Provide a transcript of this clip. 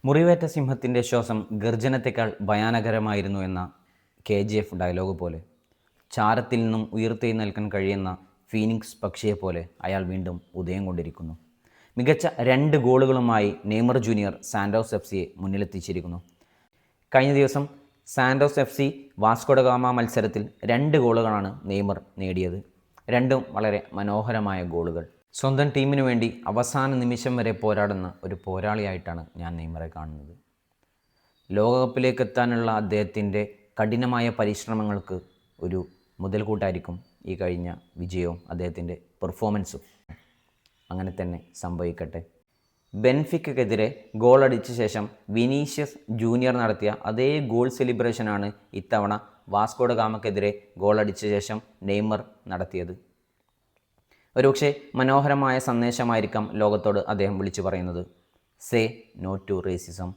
മുറിവേറ്റ സിംഹത്തിൻ്റെ ശ്വാസം ഗർജനത്തെക്കാൾ ഭയാനകരമായിരുന്നു എന്ന KGF ഡയലോഗ് പോലെ, ചാരത്തിൽ നിന്നും ഉയർത്തെഴുന്നേൽക്കാൻ കഴിയുന്ന ഫീനിക്സ് പക്ഷിയെപ്പോലെ അയാൾ വീണ്ടും ഉദയം കൊണ്ടിരിക്കുന്നു. മികച്ച 2 ഗോളുകളുമായി നെയ്മർ ജൂനിയർ സാൻഡോസ് FC യെ മുന്നിലെത്തിച്ചിരിക്കുന്നു. കഴിഞ്ഞ ദിവസം Santos FC Vasco da Gama മത്സരത്തിൽ 2 ഗോളുകളാണ് നെയ്മർ നേടിയത്. രണ്ടും വളരെ മനോഹരമായ ഗോളുകൾ. സ്വന്തം ടീമിനു വേണ്ടി അവസാന നിമിഷം വരെ പോരാടുന്ന ഒരു പോരാളിയായിട്ടാണ് ഞാൻ നെയ്മറെ കാണുന്നത്. ലോകകപ്പിലേക്ക് എത്താനുള്ള അദ്ദേഹത്തിൻ്റെ കഠിനമായ പരിശ്രമങ്ങൾക്ക് ഒരു മുതൽക്കൂട്ടായിരിക്കും ഈ കഴിഞ്ഞ വിജയവും അദ്ദേഹത്തിൻ്റെ പെർഫോമൻസും. അങ്ങനെ തന്നെ സംഭവിക്കട്ടെ. ബെൻഫിക്കയ്ക്കെതിരെ ഗോളടിച്ച ശേഷം വിനീഷ്യസ് ജൂനിയർ നടത്തിയ അതേ ഗോൾ സെലിബ്രേഷനാണ് ഇത്തവണ വാസ്കോ ഡ ഗാമയ്ക്കെതിരെ ഗോളടിച്ച ശേഷം നെയ്മർ നടത്തിയത്. ഒരുപക്ഷെ മനോഹരമായ സന്ദേശമായിരിക്കാം ലോകത്തോട് അദ്ദേഹം വിളിച്ചു പറയുന്നത്. Say no to racism.